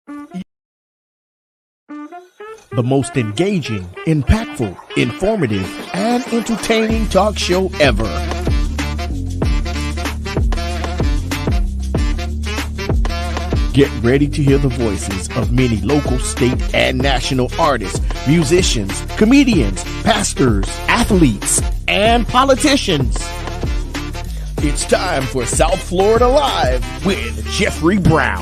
The most engaging, impactful, informative, and entertaining talk show ever. Get ready to hear the voices of many local, state, and national artists, musicians, comedians, pastors, athletes, and politicians. It's time for South Florida Live with Jeffrey Brown.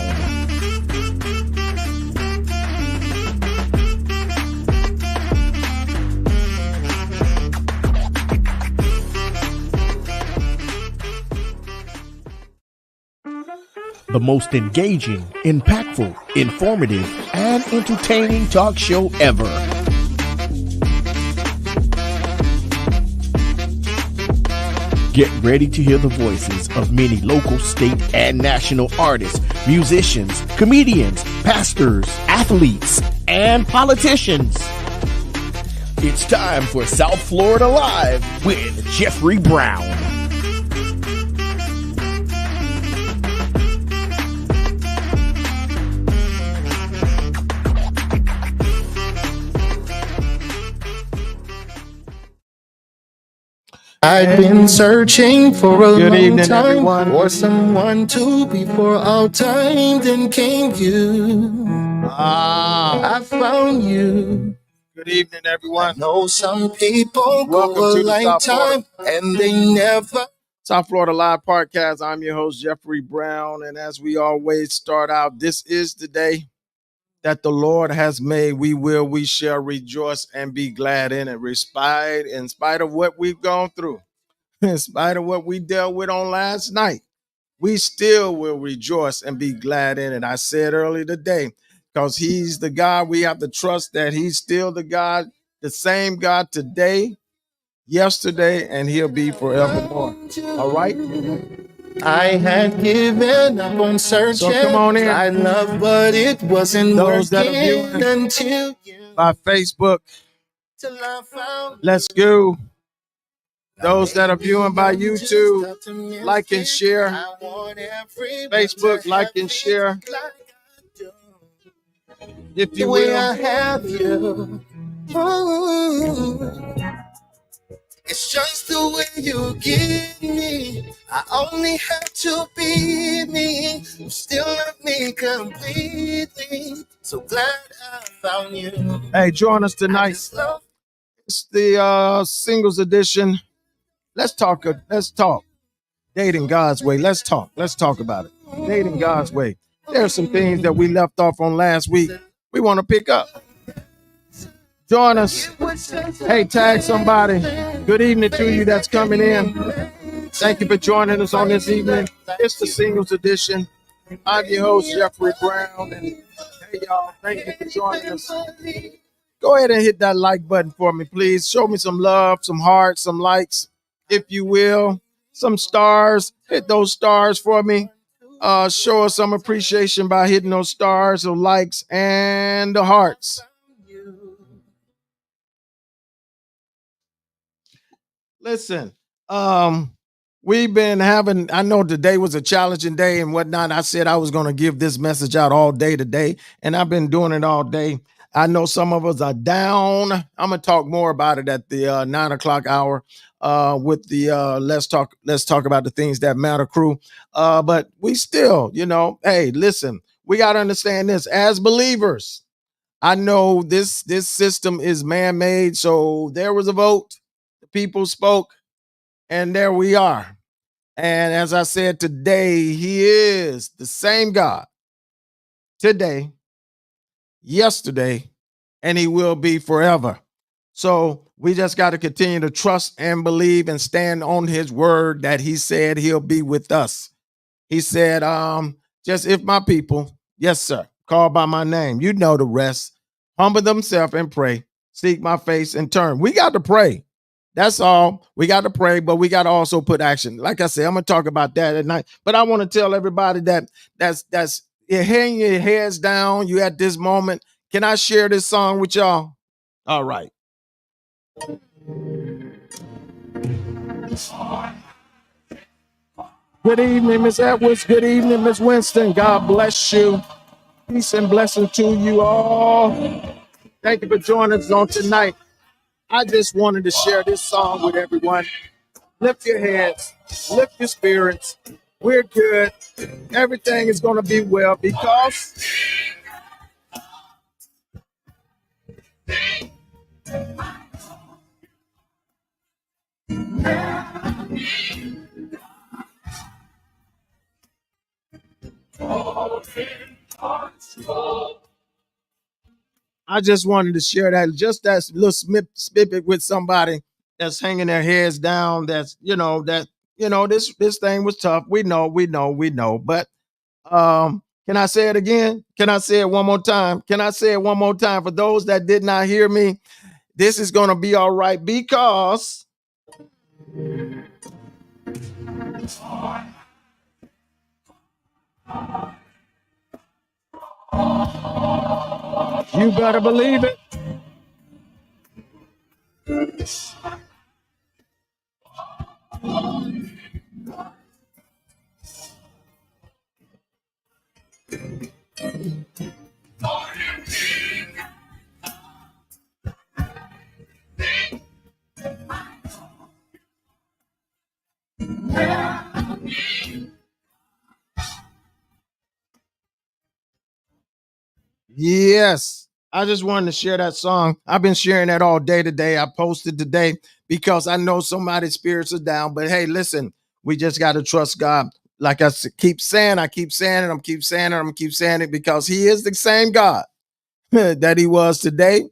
The most engaging, impactful, informative, and entertaining talk show ever. Get ready to hear the voices of many local, state, and national artists, musicians, comedians, pastors, athletes, and politicians. It's time for South Florida Live with Jeffrey Brown. I've been searching for a long time for someone to be for our time. Then came you. I found you. Good evening, everyone. I know some people go a lifetime and they never. South Florida Live Podcast. I'm your host, Jeffrey Brown. And as we always start out, this is the day that the Lord has made. We shall rejoice and be glad in it. In spite of what we've gone through, in spite of what we dealt with on last night, we still will rejoice and be glad in it. I said earlier today, because he's the God, we have to trust that he's still the God, the same God today, yesterday, and he'll be forevermore. All right? I had given up on searching. So come on in. I love, but it wasn't Those that are working viewing until you. by Facebook, Till I found let's go. Those that are viewing by YouTube, like and share. Facebook, like and share. If you the way I will. have you. Ooh. It's just the way you give me. I only have to be me. You still love me completely. So glad I found you. Hey, join us tonight. It's the singles edition. Let's talk. Dating God's way. Let's talk about it. Dating God's way. There's some things that we left off on last week. We want to pick up. Join us. Hey, tag somebody. Good evening to you that's coming in. Thank you for joining us on this evening. It's the singles edition. I'm your host, Jeffrey Brown. And hey, y'all, thank you for joining us. Go ahead and hit that like button for me, please. Show me some love, some hearts, some likes, if you will. Some stars. Hit those stars for me. Show us some appreciation by hitting those stars, the likes, and the hearts. Listen, we've been having, I know today was a challenging day and whatnot. I said I was going to give this message out all day today, and I've been doing it all day. I know some of us are down. I'm going to talk more about it at the 9 o'clock hour with the Let's Talk About the Things That Matter crew. But we still, hey, listen, we got to understand this as believers. I know this system is man-made, so there was a vote. People spoke, and there we are. And as I said today, he is the same God today, yesterday, and he will be forever. So we just got to continue to trust and believe and stand on his word that he said he'll be with us. He said, just if my people, yes, sir, call by my name, you know the rest, humble themselves and pray, seek my face and turn. We got to pray. That's all. We got to pray, but we got to also put action. Like I said, I'm going to talk about that at night. But I want to tell everybody that's you're hanging your heads down. You at this moment. Can I share this song with y'all? All right. Good evening, Miss Edwards. Good evening, Miss Winston. God bless you. Peace and blessing to you all. Thank you for joining us on tonight. I just wanted to share this song with everyone. Lift your heads, lift your spirits. We're good. Everything is going to be well because I just wanted to share that, just that little snippet with somebody that's hanging their heads down. That's this thing was tough. We know. But can I say it again? Can I say it one more time? Can I say it one more time for those that did not hear me? This is gonna be all right because you better believe it. Yes. I just wanted to share that song. I've been sharing that all day today. I posted today because I know somebody's spirits are down. But hey, listen, we just got to trust God. Like keep saying, I keep saying it, I'm keep saying it because He is the same God that He was today,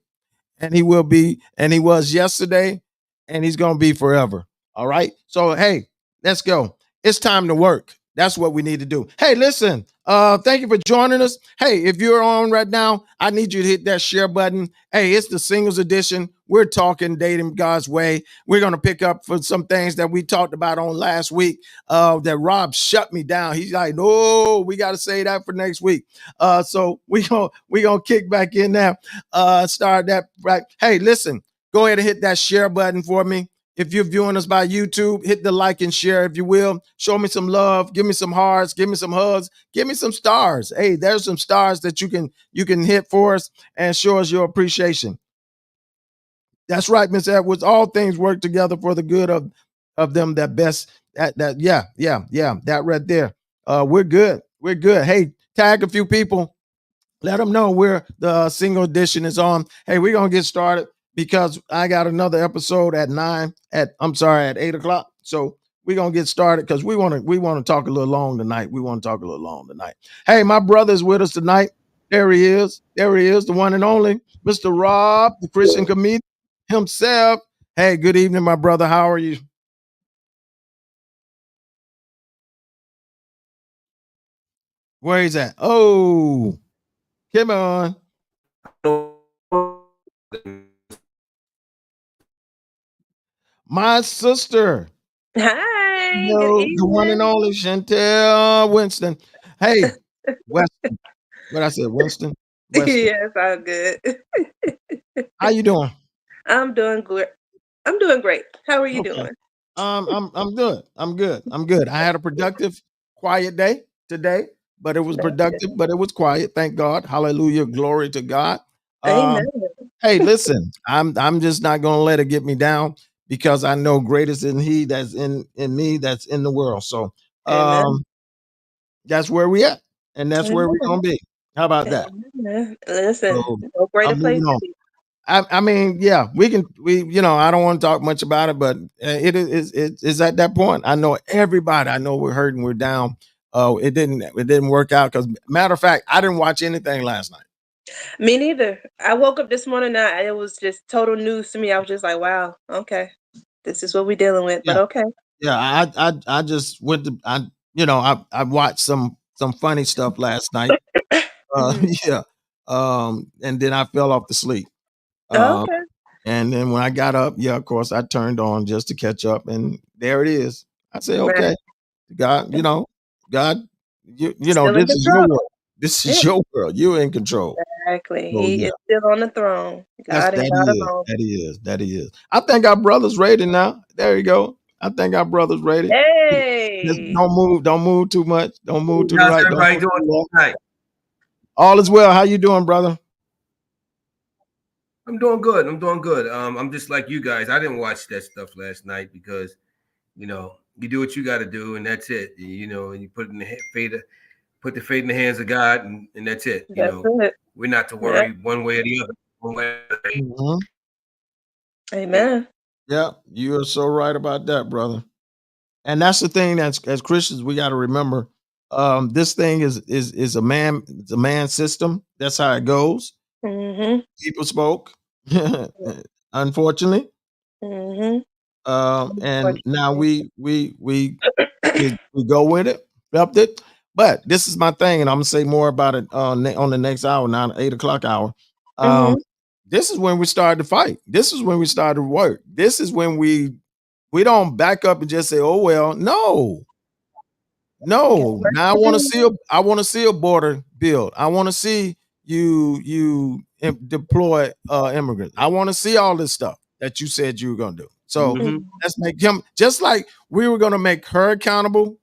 and He will be, and He was yesterday, and He's going to be forever. All right. So, hey, let's go. It's time to work. That's what we need to do. Hey, listen, thank you for joining us. Hey, if you're on right now, I need you to hit that share button. Hey, it's the singles edition. We're talking dating God's way. We're going to pick up for some things that we talked about on last week that Rob shut me down. He's like, no, we got to say that for next week. So we gonna kick back in there, start that right. Hey, listen, go ahead and hit that share button for me. If you're viewing us by YouTube, hit the like and share if you will. Show me some love. Give me some hearts. Give me some hugs. Give me some stars. Hey, there's some stars that you can hit for us and show us your appreciation. That's right, Miss Edwards. All things work together for the good of them that best. Yeah. That right there. We're good. We're good. Hey, tag a few people. Let them know where the single edition is on. Hey, we're gonna get started because I got another episode at 8 o'clock. So we're gonna get started because we want to talk a little long tonight. Hey, my brother's with us tonight. There he is, the one and only Mr. Rob, the Christian comedian himself. Hey, good evening, my brother. How are you? Where he's at? Oh, come on. My sister. Hi, The one and only Chantel Winston. Hey, Weston. What I said, Winston? Weston. Yes, I'm good. How you doing? I'm doing good. I'm doing great. How are you Okay. doing? I'm good. I'm good. I had a productive, quiet day today, but it was productive, but it was quiet. Thank God. Hallelujah. Glory to God. Amen. Hey, listen, I'm just not gonna let it get me down because I know greatest in He that's in me that's in the world. So Amen. that's where we at, and that's where we're gonna be. How about that? Amen. Listen, So no greater I'm place moving to on. be. I mean, yeah, I don't want to talk much about it, but it's at that point. I know everybody. I know we're hurting, we're down. It didn't work out because matter of fact, I didn't watch anything last night. Me neither. I woke up this morning and it was just total news to me. I was just like, wow, okay. This is what we're dealing with, but Yeah, okay. yeah. I just went to I watched some funny stuff last night. Mhm. Yeah. And then I fell off to sleep. Um, Okay. and then when I got up, yeah, of course, I turned on just to catch up, and there it is. I said, Right. okay, God, God, He's still in this is your control. world. This Yeah, is your world. You're in control. exactly. So He yeah, is still on the throne. that's God and that God he is. alone. That he is. That he is. I think our brother's ready now. There you go. I think our brother's ready. Just Hey. don't move too much. Don't move to the How's right. Don't everybody move to doing the left. tonight? All is well. How you doing, brother? I'm doing good. I'm doing good. I'm just like you guys. I didn't watch that stuff last night because you do what you got to do, and that's it. And you put it in the put the fate in the hands of God, and that's it. That's it. We're not to Yeah. worry one way or the other. One way or the other. Mhm. Amen. Yeah, you are so right about that, brother. And that's the thing that's as Christians we got to remember. This thing is it's a man system. That's how it goes. Mm-hmm. People spoke, unfortunately. Mm-hmm. And now we go with it, upped it. But this is my thing, and I'm gonna say more about it on the next hour, now 8 o'clock hour. Mm-hmm. This is when we started to fight. This is when we started to work. This is when we don't back up and just say, "Oh well." No. Now I want to see a border build. I want to see you deploy immigrants. I want to see all this stuff that you said you were gonna do. So Mhm. let's make him just like we were gonna make her accountable.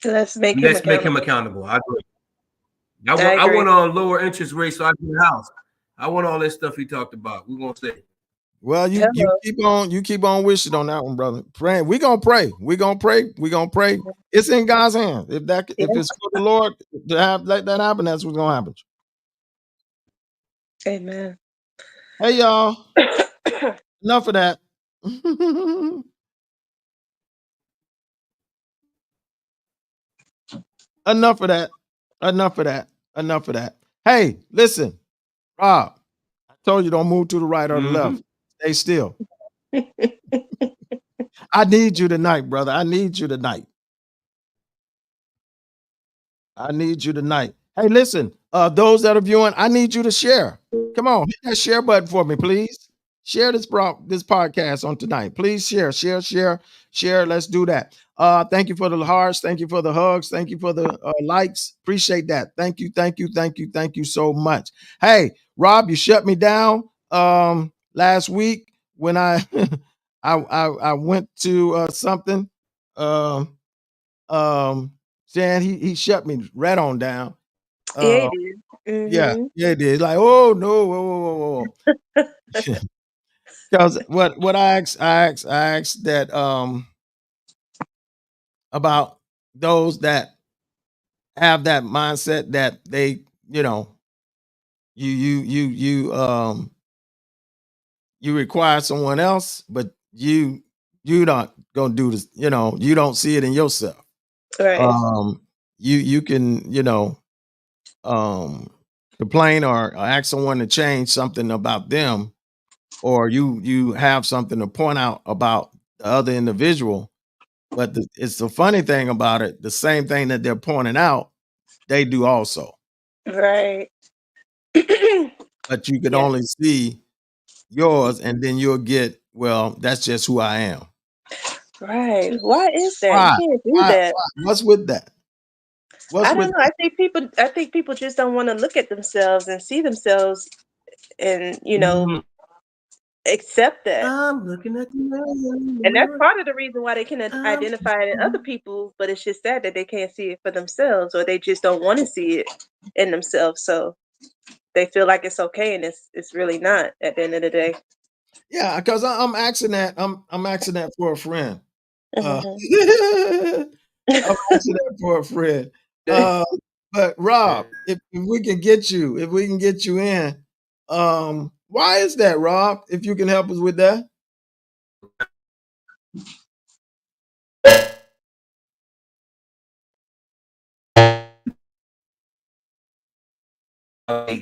Let's make him Let's make him accountable. accountable. I agree. I I agree. want on lower interest rates so I can get a house. I want all that stuff he talked about. We're gonna say. Well, you Hello. keep on wishing on that one, brother. Praying. We're gonna pray. We're gonna pray. We're gonna pray. It's in God's hands. If Yeah. it's for the Lord to have let that happen, that's what's gonna happen. Amen. Hey y'all, enough of that. Enough of that. Enough of that. Enough of that. Hey, listen, Rob. I told you don't move to the right or the left. Stay still. I need you tonight, brother. I need you tonight. I need you tonight. Hey, listen, those that are viewing, I need you to share. Come on, hit that share button for me, please. Share this podcast on tonight. Please share. Let's do that. Thank you for the hearts. Thank you for the hugs. Thank you for the likes. Appreciate that. Thank you so much. Hey, Rob, you shut me down last week when I I went to something. Um, Saying he shut me right on down. Yeah, Uh, he did. yeah, Mm-hmm. yeah, it is. Like, oh no, whoa. Because what I asked that about those that have that mindset that they, you you require someone else, but you not gonna do this, you don't see it in yourself. Right. You can, um complain or ask someone to change something about them, or you have something to point out about the other individual, but it's the funny thing about it, the same thing that they're pointing out they do also, Right. but you can Yeah. only see yours, and then you'll get, well, that's just who I am. Right. Why is that? You Why can't do that. what's with that? What's I don't with know. I think people just don't want to look at themselves and see themselves and, accept that. I'm looking at you. And that's part of the reason why they can identify it in other people, but it's just sad that they can't see it for themselves, or they just don't want to see it in themselves. So they feel like it's okay, and it's really not at the end of the day. Yeah, because I'm asking that. I'm asking that for a friend. Uh, Mhm. I'm asking that for a friend. Uh, but Rob, if we can get you in, why is that, Rob? If you can help us with that.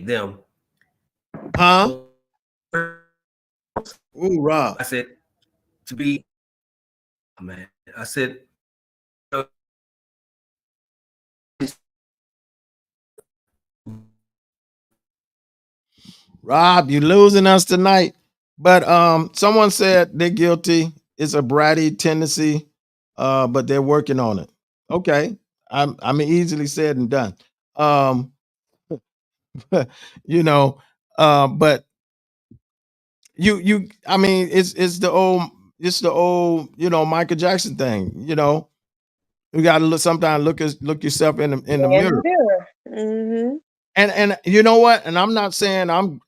Them. Huh? Ooh, Rob. I said to be, man. I said, Rob, you losing us tonight. But someone said they're guilty. It's a bratty tendency, but they're working on it. Okay. I mean, easily said and done. Um, you know, but I mean, it's the old, Michael Jackson thing. You got to sometimes look yourself in the In the mirror. mirror. Mhm. And you know what? And I'm not saying I'm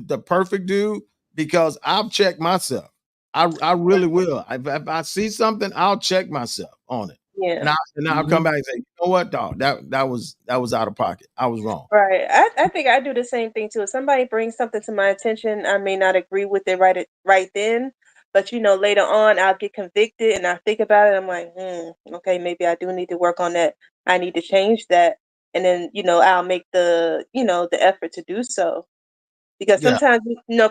the perfect dude because I've checked myself. I really will. If I see something, I'll check myself on it. Yeah. And I'll come back and say, you know what, dog, that was out of pocket. I was wrong. Right. I think I do the same thing too. If somebody brings something to my attention, I may not agree with it right then, but later on I'll get convicted and I think about it. I'm like, okay, maybe I do need to work on that. I need to change that. And then, I'll make the effort to do so. Because Yeah. sometimes,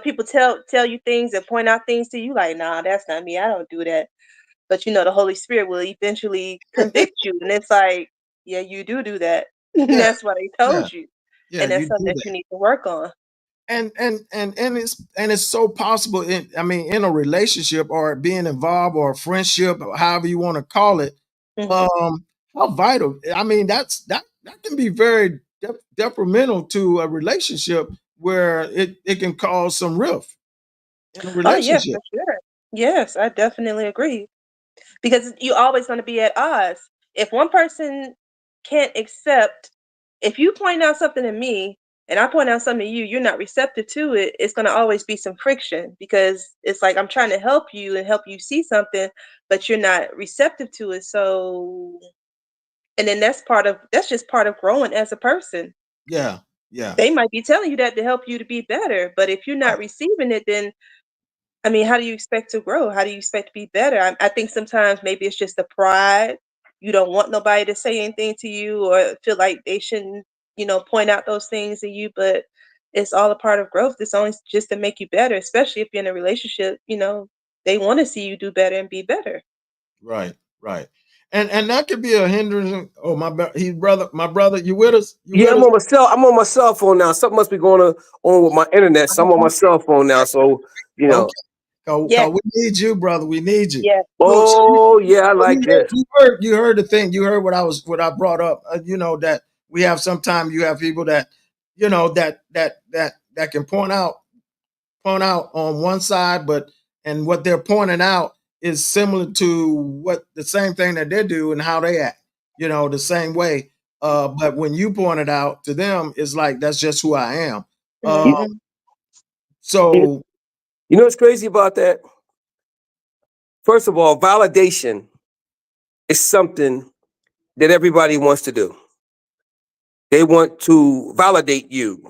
people tell you things and point out things to you like, nah, that's not me. I don't do that. But the Holy Spirit will eventually convict you. And it's like, yeah, you do that. And Yeah. that's what he Yeah. told you. Yeah. And You that's do something that that. you need to work on. And it's so possible in a relationship or being involved or a friendship or however you want to call it. Mhm. How vital. I mean, that can be very detrimental to a relationship where it can cause some rift in a Oh, yeah, relationship. for sure. Yes, I definitely agree. Because you always going to be at odds. If one person can't accept, if you point out something to me and I point out something to you, you're not receptive to it, it's going to always be some friction because it's like I'm trying to help you and help you see something, but you're not receptive to it. So, and then that's just part of growing as a person. Yeah. Yeah. They might be telling you that to help you to be better, but if you're not Right. receiving it, then I mean, how do you expect to grow? How do you expect to be better? I think sometimes maybe it's just the pride. You don't want nobody to say anything to you or feel like they shouldn't, point out those things to you, but it's all a part of growth. It's only just to make you better, especially if you're in a relationship, they want to see you do better and be better. Right. Right. And that could be a hindrance. Oh, my brother, you with us? You Yeah, with us? I'm on my cell phone now. Something must be going on with my internet. So I'm on my cell phone now. So you Okay. know. Yeah, Cause we need you, brother. We need you. yeah. Look, so Oh yeah, I like this. you heard the thing. You heard what I brought up. That we have sometimes you have people that that can point out on one side, and what they're pointing out is similar to what the same thing that they do and how they act. The same way. But when you point it out to them, it's like that's just who I am. Uh, You, Mhm. so you know what's crazy about that? First of all, validation is something that everybody wants to do. They want to validate you.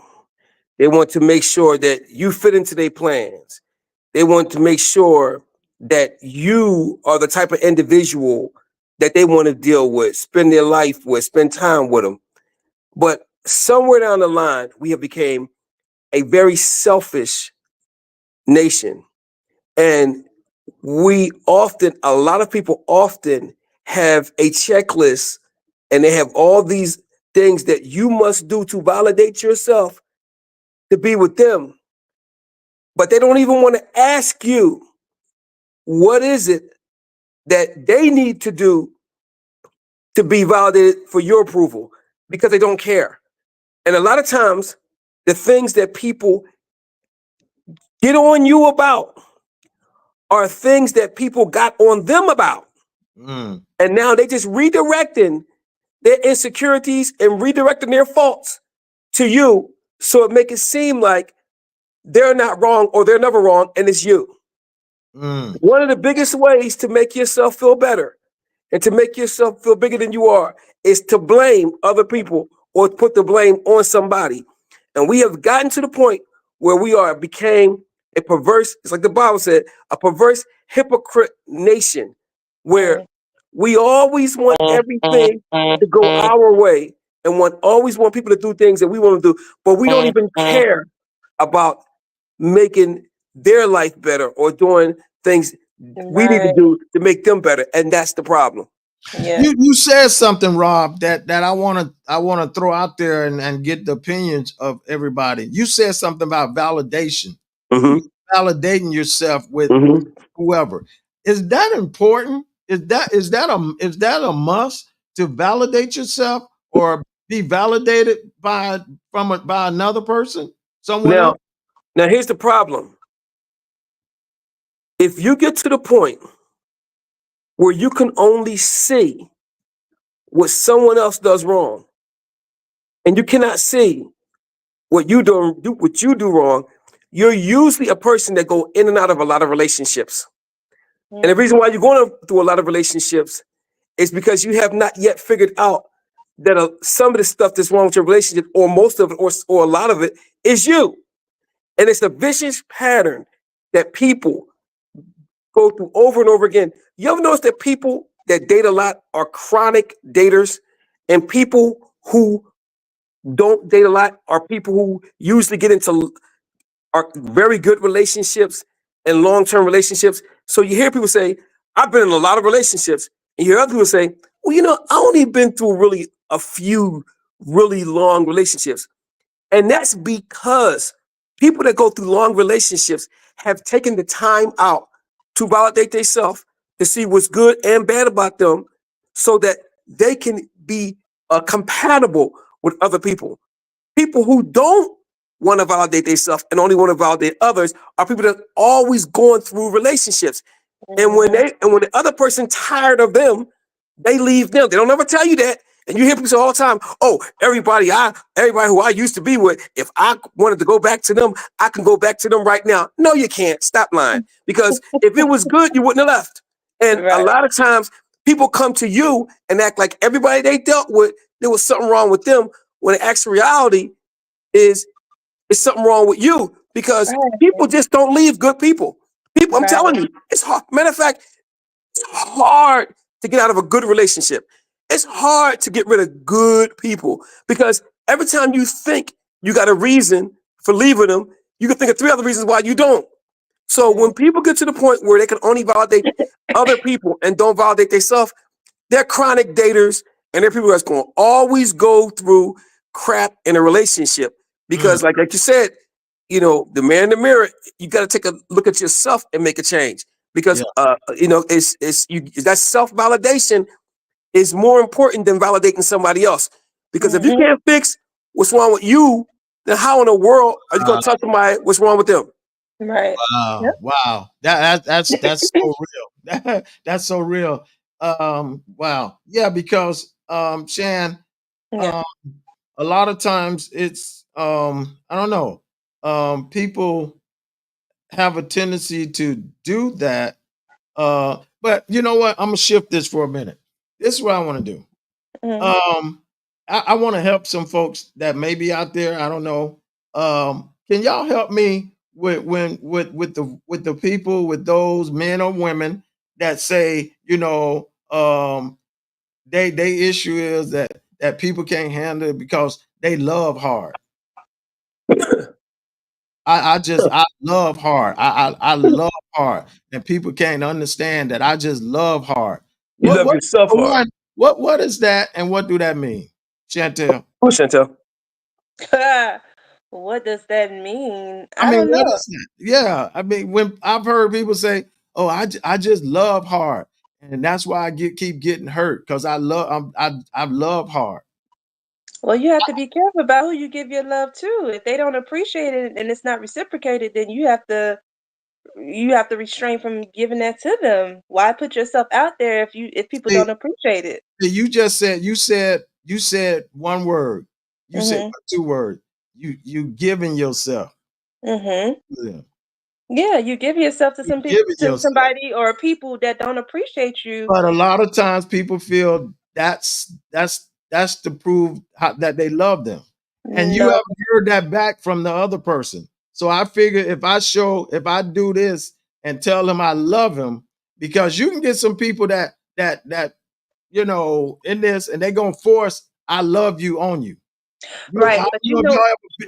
They want to make sure that you fit into their plans. They want to make sure that you are the type of individual that they want to deal with, spend their life with, spend time with them. But somewhere down the line, we have become a very selfish nation. And a lot of people often have a checklist and they have all these things that you must do to validate yourself to be with them. But they don't even want to ask you, what is it that they need to do to be validated for your approval? Because they don't care. And a lot of times, the things that people get on you about are things that people got on them about. mm, And now they just redirecting their insecurities and redirecting their faults to you. So it make it seem like they're not wrong or they're never wrong and it's you. mm, One of the biggest ways to make yourself feel better and to make yourself feel bigger than you are is to blame other people or put the blame on somebody. And we have gotten to the point where became a perverse, it's like the Bible said, a perverse hypocrite nation where we always want everything to go our way and always want people to do things that we want to do, but we don't even care about making their life better or doing things we need to Right. do to make them better. And that's the problem. Yeah. you said something, Rob, that I want to throw out there and get the opinions of everybody. You said something about validation. You Mm-hmm. validating yourself with Mm-hmm. whoever. Is that important? Is that a must to validate yourself or be validated by another person, someone else? Now, now here's the problem. If you get to the point where you can only see what someone else does wrong, and you cannot see what you do wrong, you're usually a person that go in and out of a lot of relationships. And the reason why you're going through a lot of relationships is because you have not yet figured out that some of the stuff that's wrong with your relationship, or most of it, or a lot of it, is you. And it's a vicious pattern that people go through over and over again. You ever notice that people that date a lot are chronic daters, and people who don't date a lot are people who usually get into are very good relationships and long-term relationships. So you hear people say, I've been in a lot of relationships. And you hear other people say, well, you know, I only been through really a few really long relationships. And that's because people that go through long relationships have taken the time out to validate themselves, to see what's good and bad about them, so that they can be compatible with other people. People who don't want to validate themselves and only want to validate others are people that are always going through relationships. And when the other person tired of them, they leave them. They don't ever tell you that. And you hear people say all the time, oh, everybody who I used to be with, if I wanted to go back to them, I can go back to them right now. No, you can't. Stop lying. Because if it was good, you wouldn't have left. And a lot of times people come to you and act like everybody they dealt with, there was something wrong with them, when the actual reality is something wrong with you, because people just don't leave good people. I'm telling you, it's hard. Matter of fact, it's hard to get out of a good relationship. It's hard to get rid of good people, because every time you think you got a reason for leaving them, you can think of 3 other reasons why you don't. So when people get to the point where they can only validate other people and don't validate themselves, they're chronic daters, and they're people that's going to always go through crap in a relationship. Because like you said, you know, the man in the mirror, you got to take a look at yourself and make a change. Because you know, that self-validation is more important than validating somebody else. Because if you can't fix what's wrong with you, then how in the world are you going to tell somebody what's wrong with them? Right. Wow, wow. That's so real. That's so real. Wow. Yeah, because Shan, a lot of times it's I don't know. People have a tendency to do that. But you know what? I'm gonna shift this for a minute. This is what I want to do. I want to help some folks that may be out there. I don't know. Can y'all help me with the people, with those men or women that say, you know, they issue is that people can't handle it because they love hard. I love hard. I love hard, and people can't understand that I just love hard. You love yourself hard. What is that, and what do that mean, Chantel? Oh, Chantel. What does that mean? I mean, don't know. what is that? Yeah, I mean, when I've heard people say, "Oh, I just love hard," and that's why I keep getting hurt, because I love hard. Well, you have to be careful about who you give your love to. If they don't appreciate it and it's not reciprocated, then you have to restrain from giving that to them. Why put yourself out there if people don't appreciate it? You just said one word. You said 2 words. You giving yourself. Yeah, you give yourself to some people, to somebody or people that don't appreciate you. But a lot of times people feel that's to prove that they love them, and you haven't heard that back from the other person. So I figure if I do this and tell him I love him, because you can get some people that you know in this, and they're gonna force "I love you" on you. Right, but you know,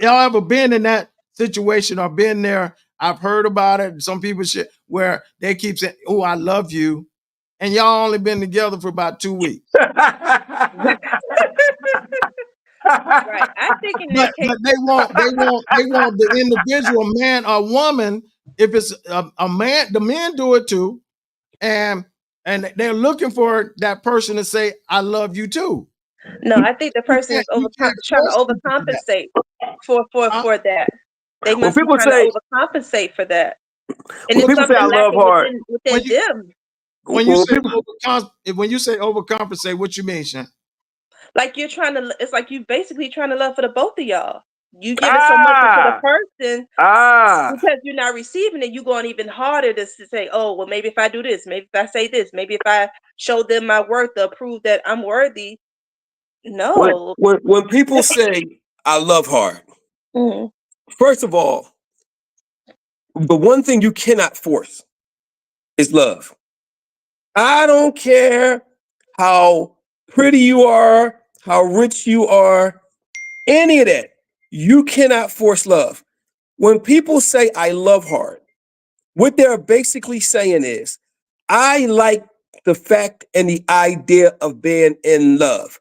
y'all ever been in that situation or been there? I've heard about it. Some people where they keep saying, "Oh, I love you," and y'all only been together for about 2 weeks. Right. I think in that case, but they want the individual man or woman. If it's a man, the men do it too, and they're looking for that person to say, "I love you too." No, I think the person is trying to overcompensate for that. They must be trying to overcompensate for that. And people say I love hard within them. When you say overcompensate, what you mean, Sean? Like it's like you basically trying to love for the both of y'all. You giving so much into the Ah, person ah. because you're not receiving it. You going even harder to say, oh, well, maybe if I do this, maybe if I say this, maybe if I show them my worth to prove that I'm worthy. No. When people say I love hard, Mhm. first of all, the one thing you cannot force is love. I don't care how pretty you are, how rich you are, any of that. You cannot force love. When people say I love hard, what they're basically saying is, I like the fact and the idea of being in love.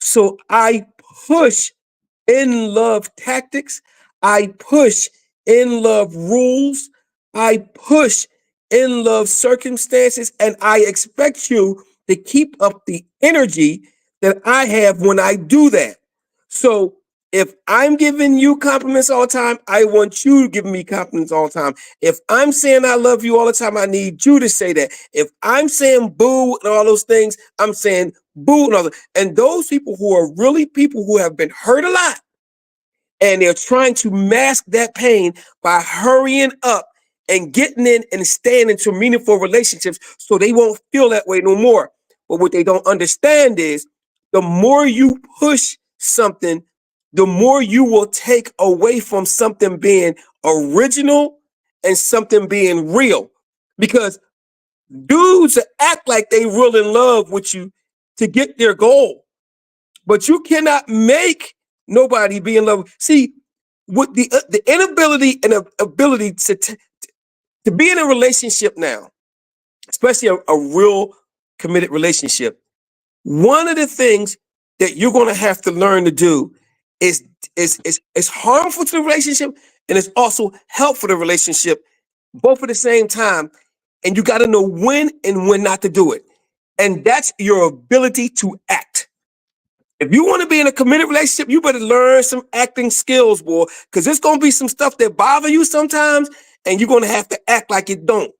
So I push in love tactics. I push in love rules. I push in love circumstances. And I expect you to keep up the energy that I have when I do that. So if I'm giving you compliments all the time, I want you to give me compliments all the time. If I'm saying I love you all the time, I need you to say that. If I'm saying boo and all those things, I'm saying boo and all that. And those people who are really people who have been hurt a lot, and they're trying to mask that pain by hurrying up and getting in and staying into meaningful relationships so they won't feel that way no more. But what they don't understand is the more you push something, the more you will take away from something being original and something being real. Because dudes act like they real in love with you to get their goal, but you cannot make nobody be in love. See, with the inability and ability to be in a relationship now, especially a real committed relationship, one of the things that you're going to have to learn to do is harmful to the relationship and it's also helpful to the relationship, both at the same time. And you got to know when and when not to do it. And that's your ability to act. If you want to be in a committed relationship, you better learn some acting skills, boy, because there's going to be some stuff that bother you sometimes, and you're going to have to act like it don't.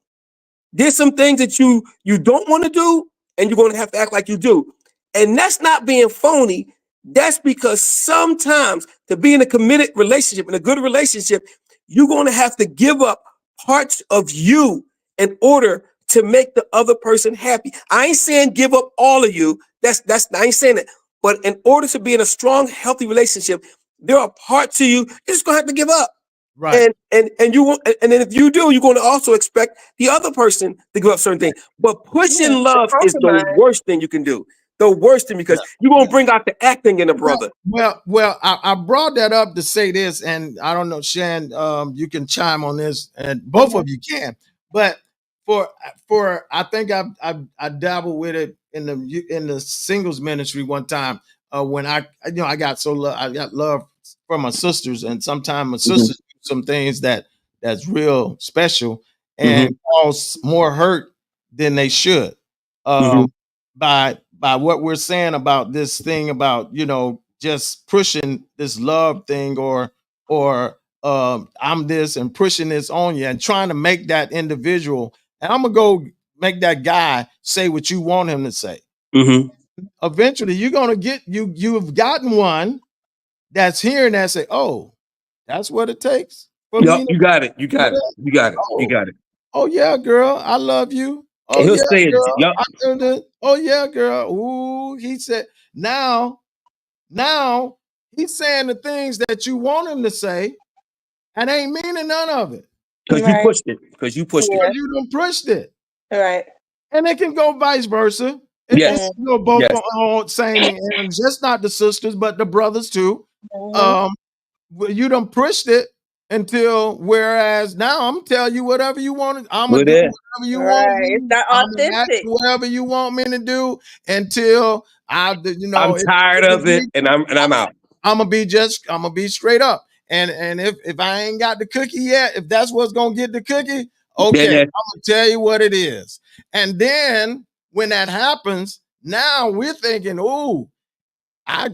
There's some things that you don't want to do, and you're going to have to act like you do. And that's not being phony. That's because sometimes to be in a committed relationship, in a good relationship, you're going to have to give up parts of you in order to make the other person happy. I ain't saying give up all of you. That's I ain't saying that. But in order to be in a strong, healthy relationship, there are parts of you you're just gonna have to give up. Right. And you won't, and then if you do, you're going to also expect the other person to give up certain things. But pushing Yeah, love is the compromise. worst thing you can do. The worst thing, because you're gonna bring out the acting in a brother. Well, I brought that up to say this, and I don't know, Shan, you can chime on this, and both of you can. But for I think I dabbled with it in the singles ministry one time when I got I got love from my sisters, and sometimes my sisters do some things that's real special and cause more hurt than they should. Um, by what we're saying about this thing about just pushing this love thing or I'm this and pushing this on you and trying to make that individual, and I'm gonna go make that guy say what you want him to say. Eventually you're gonna get you've gotten one that's hearing that say, oh, that's what it takes for Yep, me to you got it. You got it. You got it. You oh, got it. oh yeah, girl, I love you. And Oh he'll yeah, say it. girl. Yep. I do this. Oh yeah, girl. Ooh, he said now he's saying the things that you want him to say and ain't meaning none of it. Because you Right. pushed it. Because you pushed Yeah. it. You done pushed it. Right. And it can go vice versa. It Yes. can go both Yes. on same and just not the sisters, but the brothers too. Mhm. You done pushed it until whereas now I'm telling you whatever you want. I'm gonna We're do there. whatever you want Right. It's to do. not I'm gonna act authentic. whatever you want me to do until I'm tired of it, and I'm out. I'm gonna be straight up. And if I ain't got the cookie yet, if that's what's gonna get the cookie, okay, Then I'm gonna tell you what it is. And then when that happens, now we're thinking, oh, I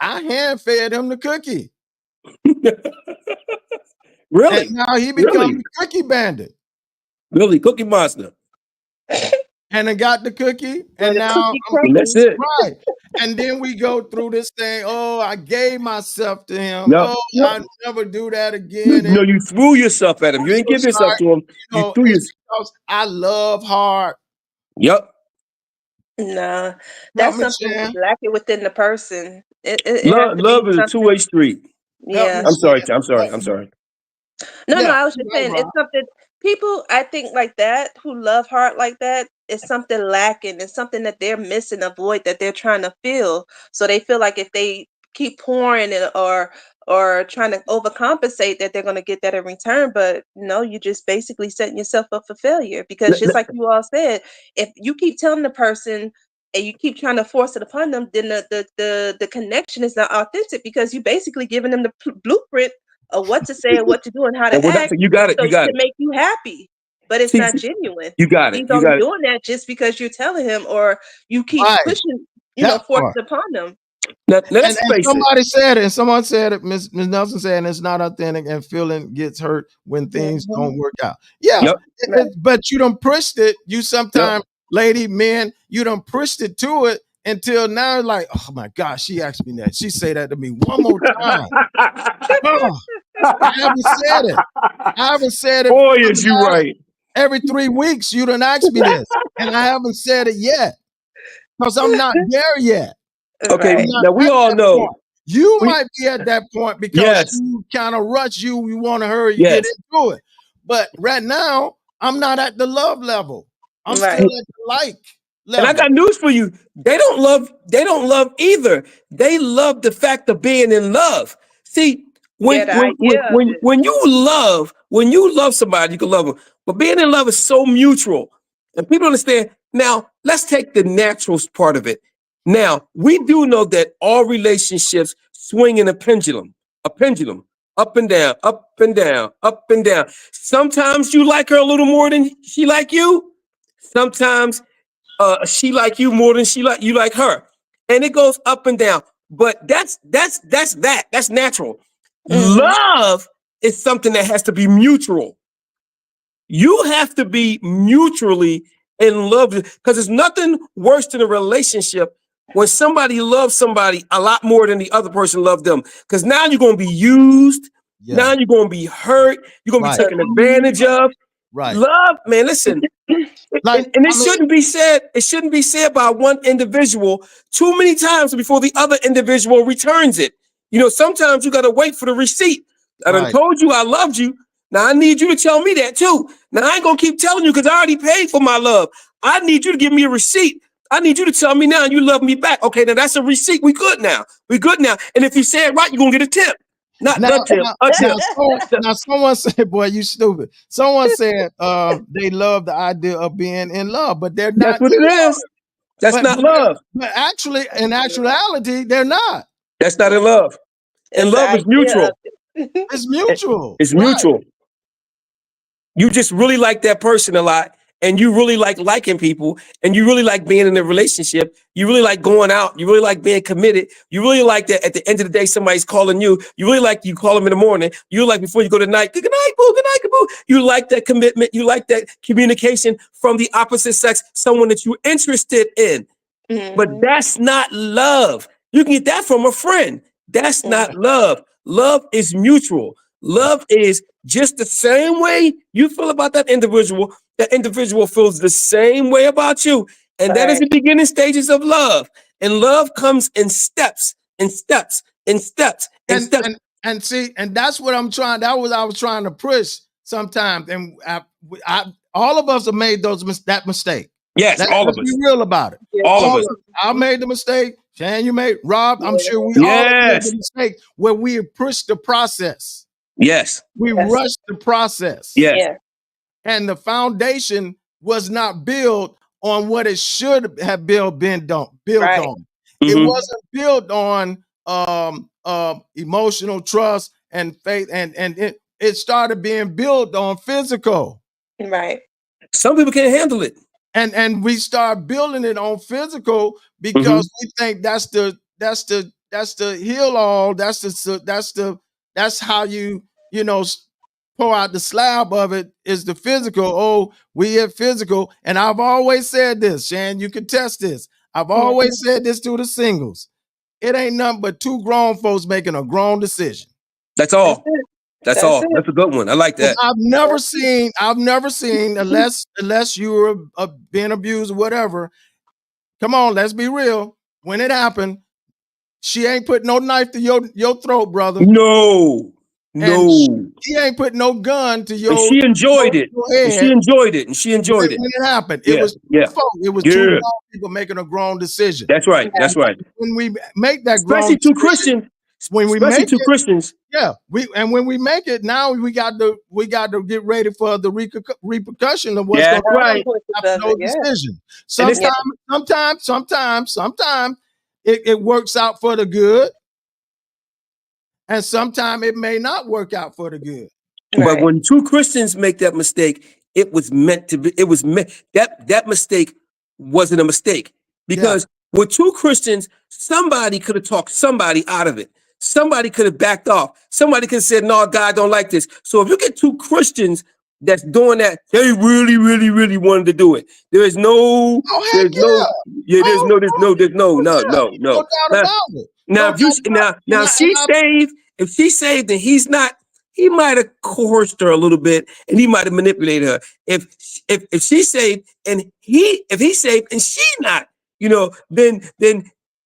hand fed him the cookie. really, And now he become really, the cookie bandit. really, Cookie Monster. and I got the cookie, and the now cookie And that's crumbles. it. right. And then we go through this thing. Oh, I gave myself to him. Yep. Oh, Yep. I never do that You again. And know, you threw yourself at him. You didn't I'm give yourself sorry, to him. you You know, threw it's yourself. because I love hard. Yep. Nah, Help that's me, something Shan. lacking within the person. It has Love, to be love is a something. two-way street. Help me, Yeah. I'm sorry. Shan. I'm sorry. Help I'm me. sorry. No, Yeah, I was you're just right, saying it's Rob. something people I think like that who love hard like that is something lacking. It's something that they're missing, a void that they're trying to fill. So they feel like if they keep pouring it or trying to overcompensate that they're going to get that in return. But no, you just basically setting yourself up for failure because just like you all said, if you keep telling the person and you keep trying to force it upon them, then the connection is not authentic because you basically giving them the blueprint of what to say and what to do and how And to well, that's act it. You got it. so You got to it. make you happy. But it's See, not genuine. you got it. He's You only got it. doing that just because you're telling him or you keep Right. pushing, That force part. it upon them. Now, And, let's face it. somebody said it, and someone said it, Ms. Nelson said, and it's not authentic, and feeling gets hurt when things Mhm. don't work out. Yeah, Yep. Right. but you done pushed it. You Yep. sometimes, lady, men, you done pushed it to it until now, like, oh my gosh, she asked me that. She say that to me one more time. Oh, I haven't said it. I haven't said it Boy, for is you the last right. every 3 weeks. You done asked me this, and I haven't said it yet because I'm not there yet. Okay. I'm Right. not Now we at all that know. point. You We might be at that point because yes. you kind of rush. You want to hurry, you get Yes. into it. But right now, I'm not at the love level. I'm still Right. at the like And I level. got news for you. They don't love either. They love the fact of being in love. See, Yeah, the idea of it. when you love somebody, you can love them. But being in love is so mutual. And people understand. Now, let's take the natural part of it. Now, we do know that all relationships swing in a pendulum, up and down, up and down, up and down. Sometimes you like her a little more than she like you. Sometimes she like you more than you like her, and it goes up and down. But that's natural. Mhm. Love is something that has to be mutual. You have to be mutually in love because there's nothing worse than a relationship when somebody loves somebody a lot more than the other person loved them. Because now you're going to be used. Yeah. Now you're going to be hurt. You're going to Right. be taken advantage of. Right. Love, man, listen. Like, And it I mean, shouldn't be said. It shouldn't be said by one individual too many times before the other individual returns it. You know, sometimes you got to wait for the receipt. I done right. told you I loved you. Now I need you to tell me that too. Now I ain't gonna keep telling you because I already paid for my love. I need you to give me a receipt. I need you to tell me now you love me back. Okay, now that's a receipt. We good now. We good now. And if you say it right, you're gonna get a tip. Not Now, the tip, a tip. now someone said, boy, you stupid. Someone said they love the idea of being in love, but they're That's not what in it love. is. That's But not love. but actually, in actuality, they're not. That's not in love. And It's the love is idea of mutual. it. It's mutual. It's Right. mutual. You just really like that person a lot, and you really like liking people, and you really like being in a relationship. You really like going out. You really like being committed. You really like that at the end of the day, somebody's calling you. You really like you call them in the morning. You like before you go to night, good night, boo, good night, boo. You like that commitment. You like that communication from the opposite sex, someone that you're interested in. But Mhm. that's not love. You can get that from a friend. That's not love. Love is mutual. Love is just the same way you feel about that individual feels the same way about you. And that is Right. the beginning stages of love. And love comes in steps, in steps, in steps, in And steps. see, and that's what I'm trying. That was I was trying to push sometimes. And all of us have made that mistake. Yes, all Let's of be us. real about it. Yeah, All of us. I made the mistake. Shan, you made. Rob, I'm sure we all have made Yes. the mistake where we have pushed the process. Yes. We Yes. rushed the process. Yes. Yeah. And the foundation was not built on what it should have been built Right. on. It Mhm. wasn't built on emotional trust and faith, and it started being built on physical. Right. Some people can't handle it. And we start building it on physical because we think that's the heal all. That's how you pour out the slab of it is the physical. Oh, we get physical. And I've always said this, Shan, you can test this. I've always said this to the singles. It ain't nothing but two grown folks making a grown decision. That's all. That's it. That's That's all. it. That's a good one. I like that. I've never seen, unless you were being abused or whatever. Come on, let's be real. When it happened, she ain't put no knife to your throat, brother. No. He ain't put no gun to your. And she enjoyed it. head. And she enjoyed it. And she enjoyed it. When it happened, Yeah, it was yeah. it was Yeah. two grown people making a grown decision. That's right. That's right. When we make that Especially grown two decision, Christians. when we Especially make two it, Christians. yeah, when we make it, now we got to get ready for the repercussion of what's That's going to right. happen after those decisions. Sometimes it works out for the good, and sometimes it may not work out for the good. But when two Christians make that mistake, it was meant to be. It was meant that mistake wasn't a mistake because with two Christians, somebody could have talked somebody out of it. Somebody could have backed off. Somebody could have said, "No, God don't like this." So if you get two Christians that's doing that, they really, really, really wanted to do it. There is no, there's no doubt about it. Now, if she's saved, if she's saved and he's not, he might have coerced her a little bit and he might have manipulated her. If she's saved and if he's saved and she's not, then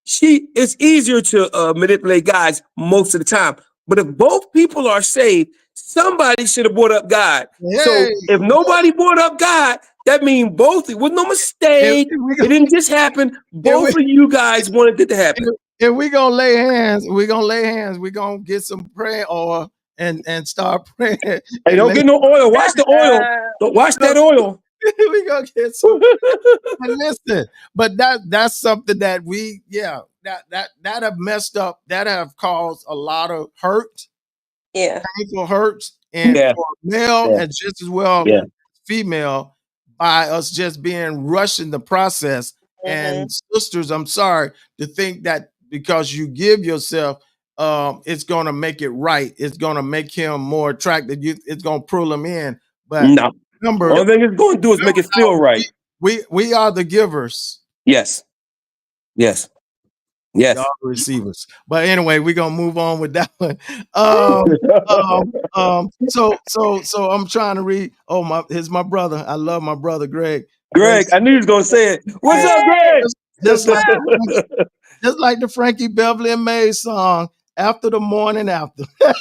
it's easier to manipulate guys most of the time. But if both people are saved, somebody should have brought up God. So if nobody brought up God, that means both. It was no mistake. It didn't just happen. Both of you guys wanted it to happen. If we're gonna lay hands, we're gonna get some prayer oil and start praying. Hey, don't get no oil. Watch the oil. Don't watch that oil. We gonna get some. Listen, but that's something that that have messed up. That have caused a lot of hurt. Yeah, painful hurts, and for male and just as well female, by us just being rushing the process. And sisters, I'm sorry to think that because you give yourself, it's gonna make it right. It's gonna make him more attractive. It's gonna pull him in. But no, remember, all thing it's gonna do is make it feel right. We are the givers. Yes. Y'all the receivers. But anyway, we're gonna move on with that one. So I'm trying to read. Oh, here's my brother. I love my brother, Greg. Greg, I knew he was gonna say it. What's up, Greg? Just like the Frankie Beverly and Mays song, After the Morning After. You'll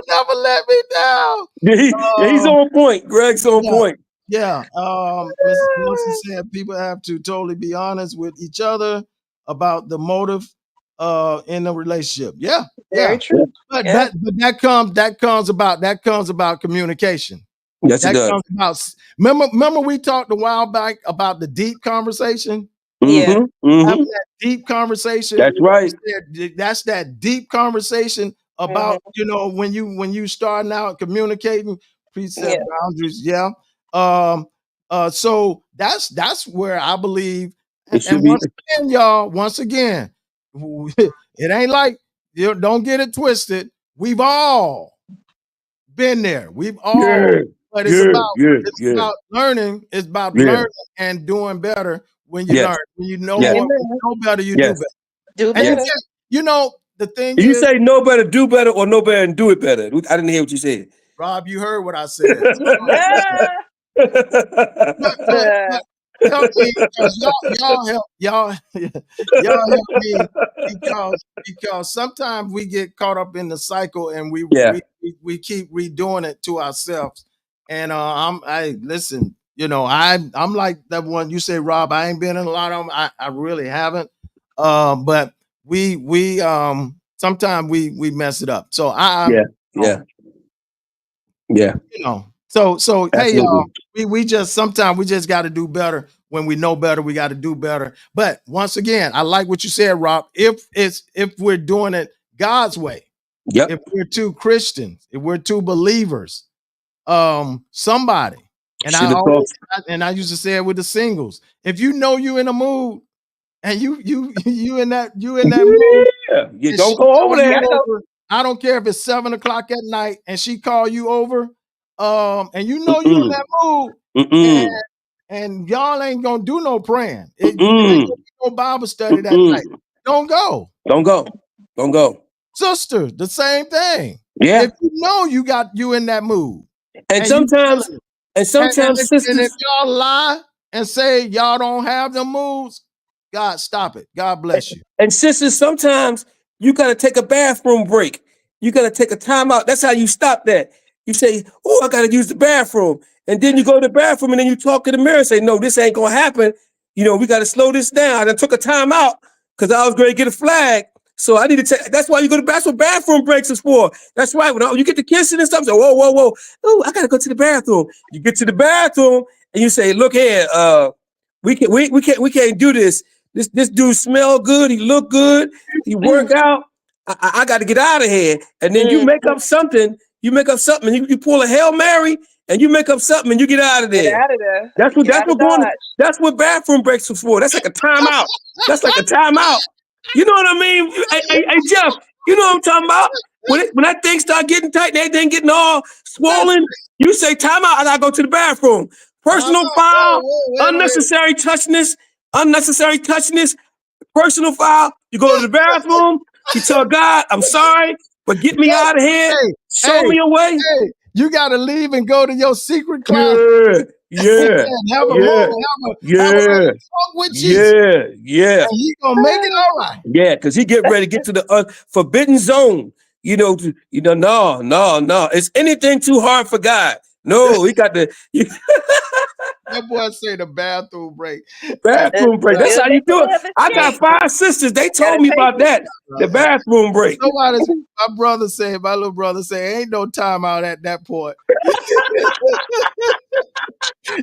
never let me down. He's on point. Greg's on point. Yeah. Mrs. Wilson said people have to totally be honest with each other about the motive in the relationship. Yeah. Very true. But that comes about communication. Yes, it does. Comes about, remember we talked a while back about the deep conversation? Yeah. Having that deep conversation. That's right. That's that deep conversation about, when you starting out communicating, precept boundaries. Yeah. So that's where I believe. And once again, it ain't like, don't get it twisted. We've all been there. We've all, but it's about learning. It's about learning and doing better when you learn. When you know more, when you know better, you do better. Do better. The thing you say know better, do better, or know better and do it better. I didn't hear what you said. Rob, you heard what I said. Help me, because y'all help me, because sometimes we get caught up in the cycle and we keep redoing it to ourselves. And I'm like that one you say, Rob. I ain't been in a lot of them. I really haven't. But we sometimes we mess it up. So So hey y'all, we just sometimes we just got to do better. When we know better, we got to do better. But once again, I like what you said, Rob. If we're doing it God's way, if we're two Christians, if we're two believers, somebody, and I used to say it with the singles. If you know you in a mood, and you in that mood, you don't go over there. I don't care if it's 7 o'clock at night and she call you over, and you know you in that mood, and y'all ain't gonna do no praying. It ain't gonna be no Bible study that night. Don't go. Don't go. Don't go. Sister, the same thing. Yeah. If you know you in that mood. And sometimes sisters, and if y'all lie and say y'all don't have the moods, God stop it. God bless you. And sisters, sometimes you gotta take a bathroom break. You gotta take a time out. That's how you stop that. You say, "Oh, I gotta use the bathroom," and then you go to the bathroom and then you talk in the mirror and say, "No, this ain't gonna happen. You know, we gotta slow this down." I took a time out because I was going to get a flag. So I need to take. That's why you go to. That's what bathroom breaks is for. That's right. When you get the kissing and stuff, so whoa. Oh, I gotta go to the bathroom. You get to the bathroom and you say, "Look here, we can't do this. This dude smell good. He look good. He work out. I got to get out of here." And then you make up something. You pull a Hail Mary and you make up something and you get out of there. Get out of there. That's what bathroom breaks are for. That's like a timeout. That's like a timeout. You know what I mean? Hey, Jeff, you know what I'm talking about? When that thing start getting tight and everything getting all swollen, you say timeout. I gotta go to the bathroom. Personal foul, unnecessary touchness, personal foul. You go to the bathroom. You tell God, "I'm sorry, but get me out of here. Show me a way." Hey, you gotta leave and go to your secret closet. Yeah. Have a talk with Jesus. Yeah. And he gonna make it all right. Yeah, because he get ready to get to the forbidden zone. No. Is anything too hard for God? No, he got the. That boy say the bathroom break. Bathroom break. That's how you do it. I got 5 sisters. They told me about that. The bathroom break. My little brother say, ain't no time out at that point.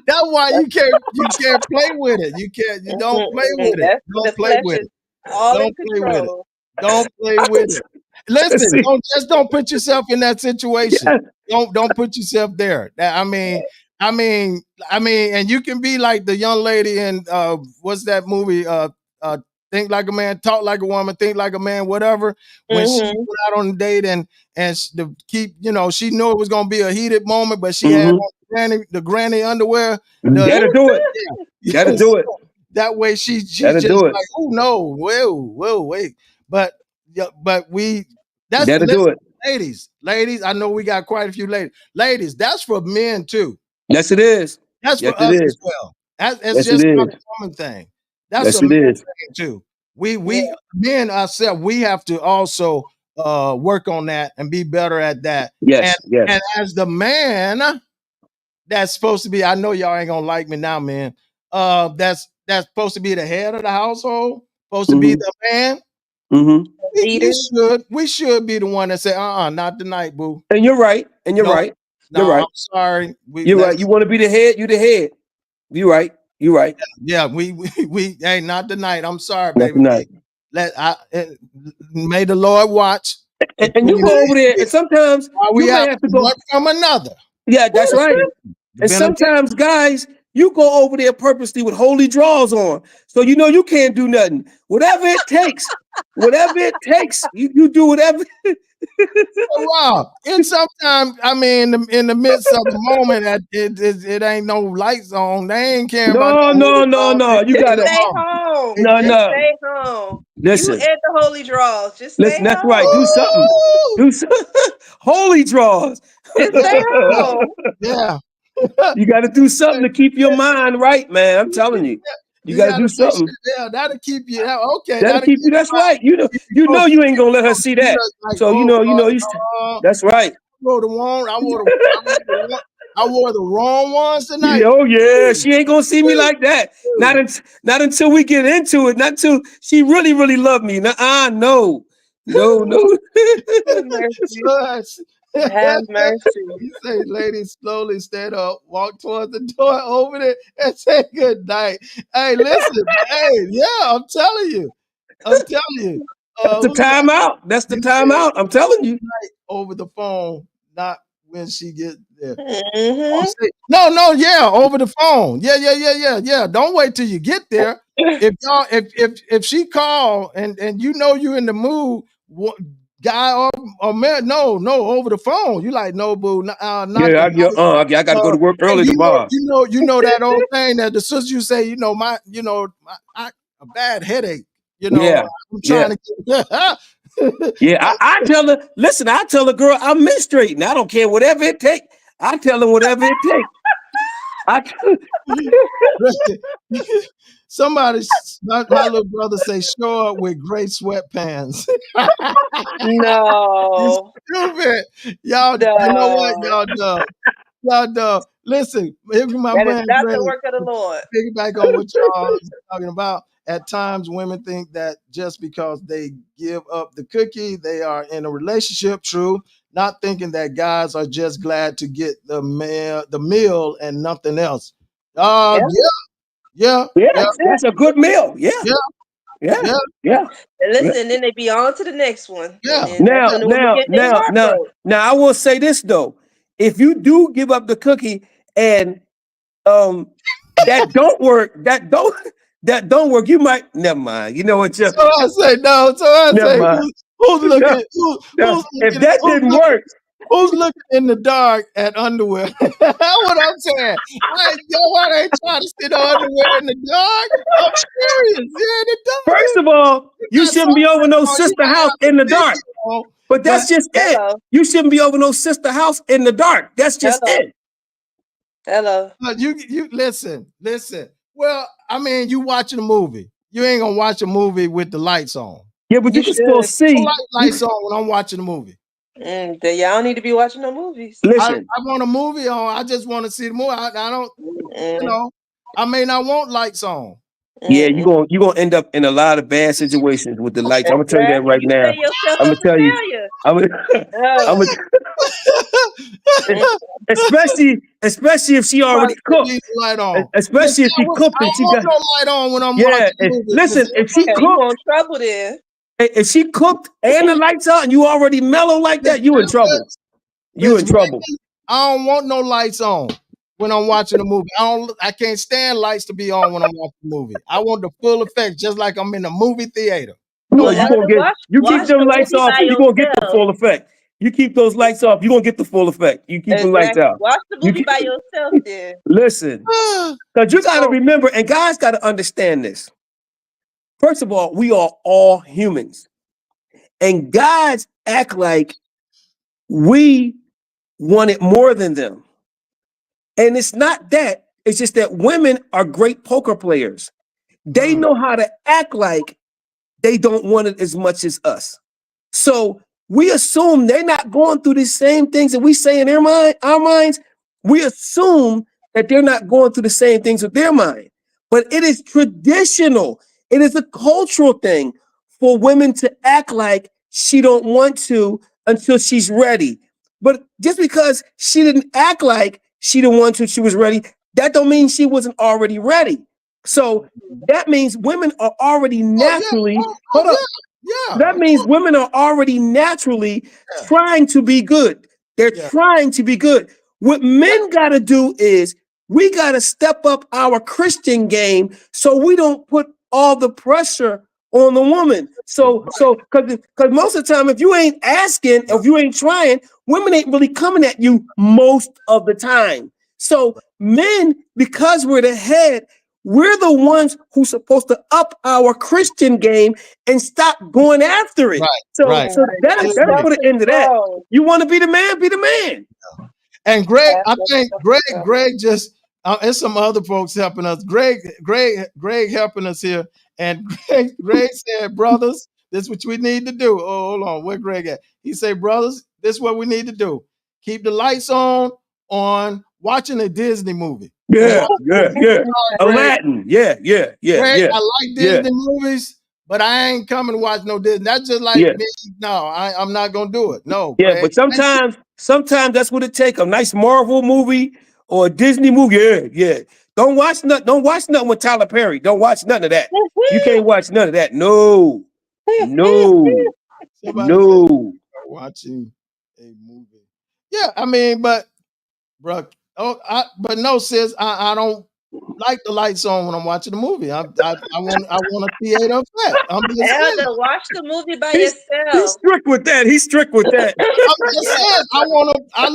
That's why you can't play with it. You don't play with it. Don't play with it. Don't play with it. Listen, don't put yourself in that situation. Don't put yourself there. I mean, and you can be like the young lady in what's that movie? Think Like a Man, Talk Like a Woman, Think Like a Man, whatever. When she went out on a date and to keep, she knew it was gonna be a heated moment, but she had on the granny underwear. Gotta do it. Gotta do it. That way she just like, oh no, whoa, wait. But that's gotta do it. Ladies, I know we got quite a few ladies. Ladies, that's for men too. Yes, it is. That's for us as well. It's just not a woman thing. That's a man thing too. We men ourselves, we have to also work on that and be better at that. Yes. And as the man that's supposed to be, I know y'all ain't gonna like me now, man. That's supposed to be the head of the household, supposed to be the man. We should be the one that say, not tonight, boo. And you're right. You're right. I'm sorry. You're right. You want to be the head, you the head. You're right. Yeah, we hey, not tonight. I'm sorry, baby. Tonight. May the Lord watch. And you go over there, and sometimes we have to go from another. Yeah, that's right. And sometimes, guys, you go over there purposely with holy draws on, so you can't do nothing. Whatever it takes, you do whatever. Wow. And sometimes, in the midst of the moment, it ain't no lights on. They ain't caring about. No. You gotta stay home. No. Stay home. Listen. You and the holy draws. Just stay home. That's right. Do something. Holy draws. Just stay home. Yeah. You got to do something to keep your mind right, man. I'm telling you. You got to do something. Yeah, that'll keep you. Okay, that'll keep you. That's right. You know you ain't gonna let her see that. So that's right. I wore the wrong ones tonight. Oh yeah, she ain't gonna see me like that. Not until we get into it. Not until she really, really love me. No. Have mercy. You say, ladies, slowly stand up, walk towards the door, open it, and say good night. Hey, listen, I'm telling you. That's the timeout. That's the timeout. I'm telling you. Over the phone, not when she gets there. Over the phone. Yeah. Don't wait till you get there. If she call and you in the mood, guy or man, no, over the phone. You like, no, boo, not I the got to go to work early you tomorrow. know that old thing that the sister you say, a bad headache. I'm trying to get I tell her, listen, I tell the girl I'm menstruating. I don't care whatever it takes. I tell her whatever it takes. Somebody, my little brother say, show up with gray sweatpants. No. Stupid. Y'all, No. you know what? Y'all dumb. Listen, here's my That is man not Greg. the work of the Lord. Piggyback on what y'all was talking about. At times, women think that just because they give up the cookie, they are in a relationship. True. Not thinking that guys are just glad to get the meal and nothing else. Yeah. That's a good meal. Yeah. And listen, then they be on to the next one. Yeah. Now, I will say this though: if you do give up the cookie and that don't work, that don't work, you might never mind. You know what? So I say no. So I say who's looking? If that didn't work. Who's looking in the dark at underwear? That's what I'm saying. Why they trying to sit on underwear in the dark? I'm serious. Yeah, in the dark. First of all, you shouldn't be over no sister house in the dark. But that's just it. You shouldn't be over no sister house in the dark. That's just it. Hello. But you listen. Well, I mean, you watching a movie. You ain't gonna watch a movie with the lights on. Yeah, but you can still see lights on when I'm watching a movie. Y'all need to be watching no movies. Listen, I want a movie on. I just want to see the movie. I don't, I may not want lights on. Yeah, you're gonna end up in a lot of bad situations with the lights. I'm gonna tell you that right now. I'm gonna tell you. Especially if she already cooked. Especially if she cooked and she got no light on when I'm watching the movie. Listen, if she cooked, you in trouble there. If she cooked and the lights out and you already mellow like that, you in trouble. You in trouble. I don't want no lights on when I'm watching a movie. I can't stand lights to be on when I'm watching a movie. I want the full effect, just like I'm in a movie theater. No, you keep them lights off and you're gonna get the full effect. You keep those lights off, you're gonna get the full effect. You keep the lights out. Watch the movie by yourself then. Listen, because you gotta remember, and guys gotta understand this. First of all, we are all humans. And guys act like we want it more than them. And it's not that. It's just that women are great poker players. They know how to act like they don't want it as much as us. So we assume they're not going through the same things that we say in our minds. We assume that they're not going through the same things with their mind. But it is traditional. It is a cultural thing for women to act like she don't want to until she's ready. But just because she didn't act like she didn't want to, she was ready, that don't mean she wasn't already ready. So that means women are already naturally, that means women are already naturally trying to be good. They're trying to be good. What men got to do is we got to step up our Christian game so we don't put all the pressure on the woman. So because most of the time, if you ain't asking, if you ain't trying, women ain't really coming at you most of the time. So men, because we're the head, we're the ones who's supposed to up our Christian game and stop going after it. So that'll put an end to that. You want to be the man, be the man. And Greg, I think Greg just and some other folks helping us. Greg helping us here. And Greg said, brothers, this is what we need to do. Oh, hold on. Where Greg at? He said, brothers, this is what we need to do. Keep the lights on watching a Disney movie. Yeah. Aladdin. Yeah. Greg, I like Disney movies, but I ain't coming to watch no Disney. That's just like me. No, I'm not gonna do it. No. Yeah, Greg. But sometimes that's what it takes. A nice Marvel movie or a Disney movie. Yeah. Don't watch nothing with Tyler Perry. Don't watch none of that. You can't watch none of that. No. Watching a movie. Yeah, I mean, but bro, but no, sis, I don't like the lights on when I'm watching the movie. I want a theater effect. I'm just saying. Elder, watch the movie by He's yourself. strict with that. He's strict with that. I'm just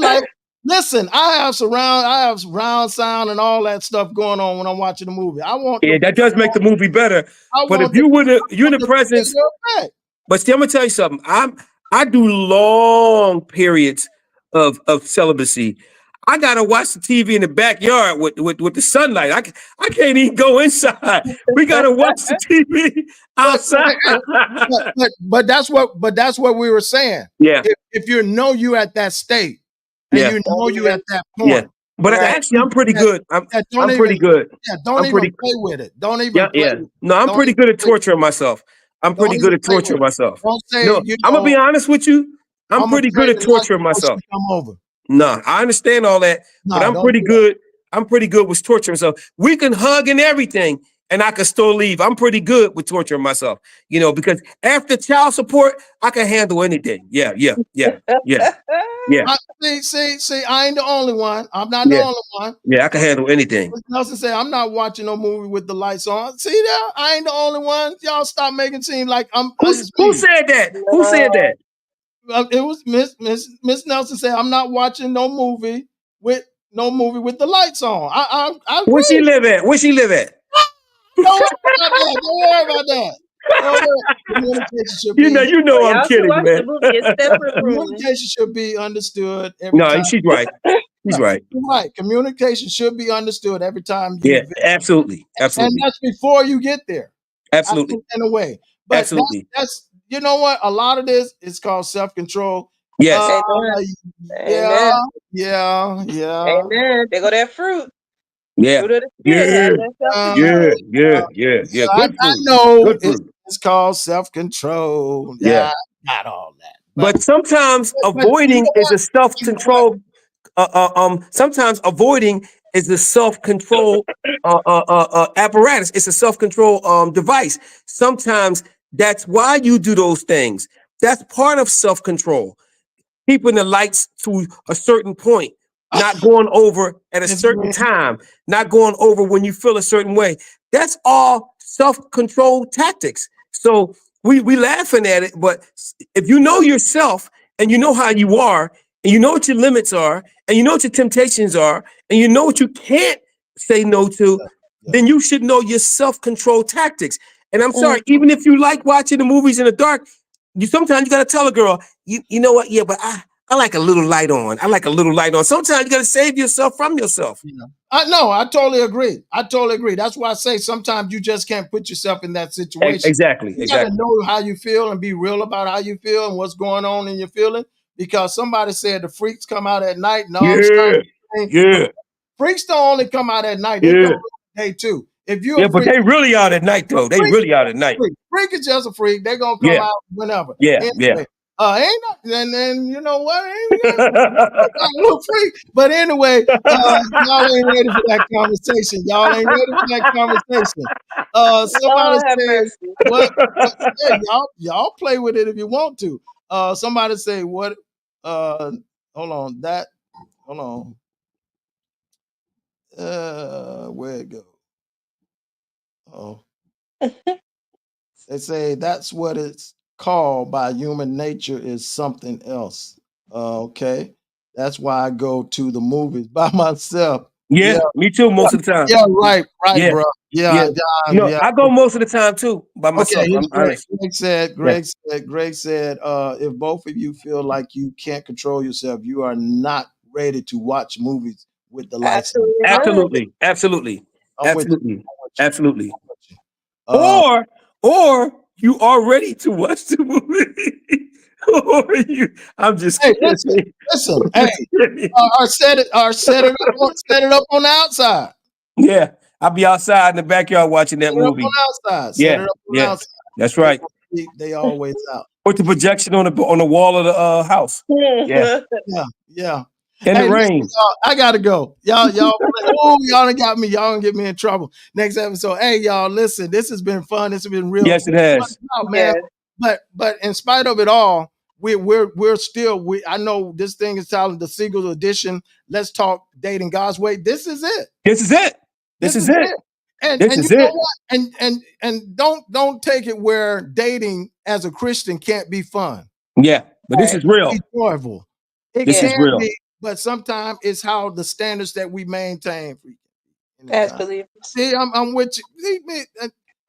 saying. Listen, I have surround sound and all that stuff going on when I'm watching the movie. I want Yeah, that does make the movie better. But if you're in the presence, but see, I'm gonna tell you something. I do long periods of celibacy. I gotta watch the TV in the backyard with the sunlight. I can't even go inside. We gotta watch the TV outside. but that's what we were saying. Yeah. If you know you at that state and you know you at that point. Yeah. But actually, I'm pretty good. I'm pretty good. Yeah, don't even play with it. Don't even. Yeah. No, I'm pretty good at torturing myself. I'm pretty good at torturing myself. Don't say. No, I'm gonna be honest with you. I'm pretty good at torturing myself. Come over. No, I understand all that, but I'm pretty good. I'm pretty good with torturing myself. We can hug and everything, and I can still leave. I'm pretty good with torturing myself, because after child support, I can handle anything. Yeah. See, I ain't the only one. I'm not the only one. Yeah, I can handle anything. Nelson say I'm not watching no movie with the lights on. See that? I ain't the only one. Y'all stop making it seem like I'm. Who said that? No. Who said that? It was Miss Nelson said I'm not watching no movie with the lights on. I Where she live at? Where she live at? Don't worry about that. You know I'm kidding, man. Communication should be understood every time. No, she's right. She's right. Right. Communication should be understood every time. Absolutely. And that's before you get there. Absolutely. In a way. But absolutely. That's you know what? A lot of this is called self-control. Yes. Yeah. Amen. There go that fruit. Yeah. Yeah. I know it's called self-control. Yeah. Not all that. But sometimes avoiding is a self-control. Sometimes avoiding is a self-control apparatus. It's a self-control device. Sometimes that's why you do those things. That's part of self-control. Keeping the lights to a certain point, not going over at a certain time, not going over when you feel a certain way. That's all self-control tactics. So we laughing at it, but if you know yourself and you know how you are, and you know what your limits are, and you know what your temptations are, and you know what you can't say no to, then you should know your self-control tactics. And I'm sorry, even if you like watching the movies in the dark, sometimes you gotta tell a girl, you know what? Yeah, but I like a little light on. I like a little light on. Sometimes you gotta save yourself from yourself. I totally agree. That's why I say sometimes you just can't put yourself in that situation. Exactly. You gotta know how you feel and be real about how you feel and what's going on in your feeling. Because somebody said the freaks come out at night. No, freaks don't only come out at night. They come day too. If you but they really out at night though. They really out at night. Freak is just a freak. They're gonna come out whenever. Anyway, ain't not, and then you know what? Ain't a little freak. But anyway, y'all ain't ready for that conversation. Somebody says, y'all play with it if you want to. Somebody say what? Hold on. Where it go? Oh, they say that's what it's called by human nature is something else. Okay, that's why I go to the movies by myself. Yeah, me too. Most of the time. Yeah, right, bro. I go most of the time too by myself. Okay, Greg said, if both of you feel like you can't control yourself, you are not ready to watch movies with the lights. Absolutely. Or you are ready to watch the movie. I'm just kidding. Listen. Or set it up on the outside. Yeah, I'll be outside in the backyard watching that movie. Outside. Outside. That's right. They always out. Put the projection on the wall of the house. Yeah. In the rain. I gotta go. Y'all done got me. Y'all gonna get me in trouble. Next episode. Hey, y'all, listen. This has been fun. This has been real. Yes, it has. Man. But in spite of it all, we're still. I know this thing is titled the Siegel Edition. Let's talk dating God's way. This is it. This is it. And, This and is you know it. what? And don't take it where dating as a Christian can't be fun. Yeah, but this is real. Be joyful. It This is can real. be, but sometimes it's how the standards that we maintain. As believers. See, I'm with you.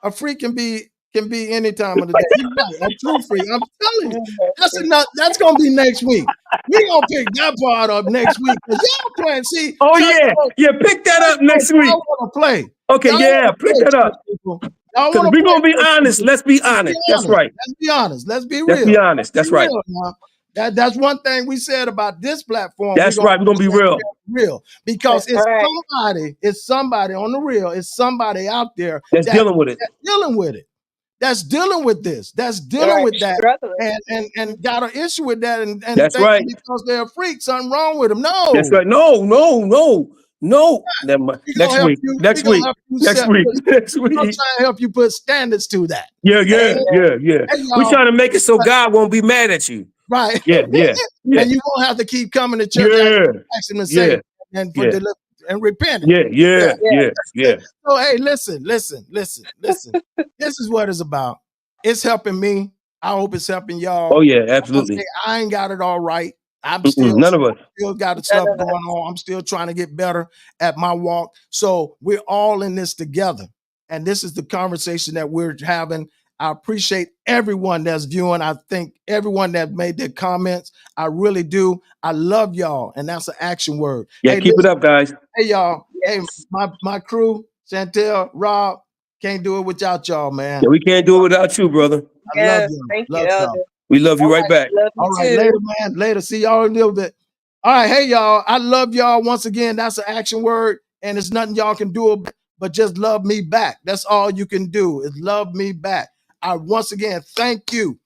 A freak can be any time of the day. You're right. A true freak. I'm telling you. That's gonna be next week. We're gonna pick that part up next week. Because y'all playing. See, Oh yeah, pick that up next week. I want to play. Okay, Y'all pick that up. Because we're gonna be honest. Let's be honest. That's right. Let's be honest. Let's be real. Let's be honest. That's right. That's one thing we said about this platform. That's right. We're gonna be real. Real. Because it's somebody on the real, it's somebody out there that's dealing with it. That's dealing with this. That's dealing with that. And got an issue with that. And that's right. Because they're a freak, something wrong with them. No. That's right. No. Next week. I'm trying to help you put standards to that. Yeah. We're trying to make it so God won't be mad at you. Right. Yeah. And you won't have to keep coming to church and repent. Yeah. So hey, listen. This is what it's about. It's helping me. I hope it's helping y'all. Oh yeah, absolutely. I ain't got it all right. I'm still none of us still got stuff going on. I'm still trying to get better at my walk. So we're all in this together. And this is the conversation that we're having. I appreciate everyone that's viewing. I think everyone that made their comments. I really do. I love y'all. And that's an action word. Yeah, keep it up, guys. Hey, y'all. Hey, my crew, Chantel, Rob, can't do it without y'all, man. Yeah, we can't do it without you, brother. I love you. Thank you, y'all. We love you right back. All right, later, man. Later. See y'all in a little bit. All right, hey, y'all. I love y'all. Once again, that's an action word. And it's nothing y'all can do but just love me back. That's all you can do is love me back. I once again thank you.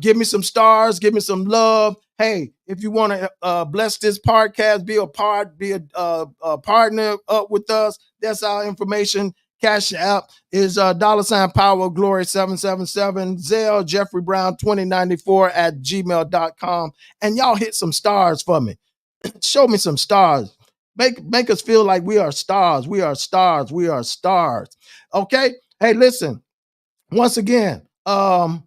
Give me some stars, give me some love. Hey, if you want to bless this podcast, be a partner up with us. That's our information. Cash App is $Power of Glory 777. Zelle Jeffrey Brown 2094 at gmail.com. And y'all hit some stars for me. Show me some stars. Make us feel like we are stars. We are stars. We are stars. Okay. Hey, listen. Once again, I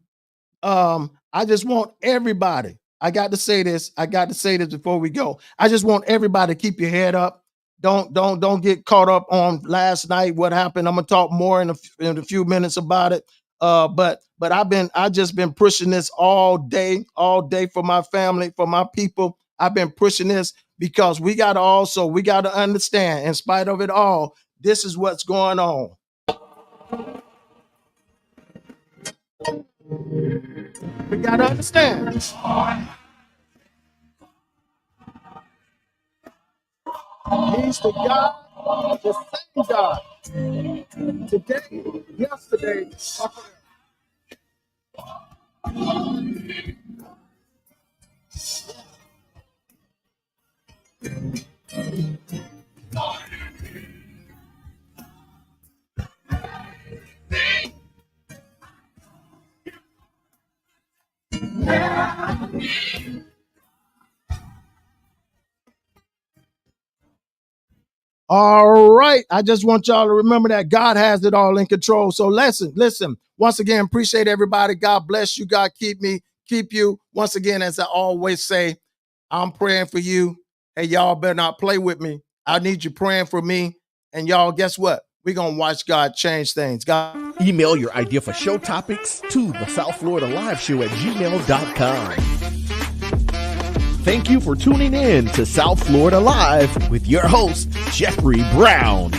just want everybody. I got to say this before we go. I just want everybody to keep your head up. Don't get caught up on last night. What happened? I'm gonna talk more in a few minutes about it. But I just been pushing this all day for my family, for my people. I've been pushing this because we got to understand, in spite of it all, this is what's going on. We got to understand. He's the God, the same God. Today, yesterday. All right. I just want y'all to remember that God has it all in control. So listen. Once again, appreciate everybody. God bless you. God keep you. Once again, as I always say, I'm praying for you. Hey, y'all better not play with me. I need you praying for me. And y'all, guess what? We're going to watch God change things. God. Email your idea for show topics to the South Florida Live Show at gmail.com. Thank you for tuning in to South Florida Live with your host, Jeffrey Brown.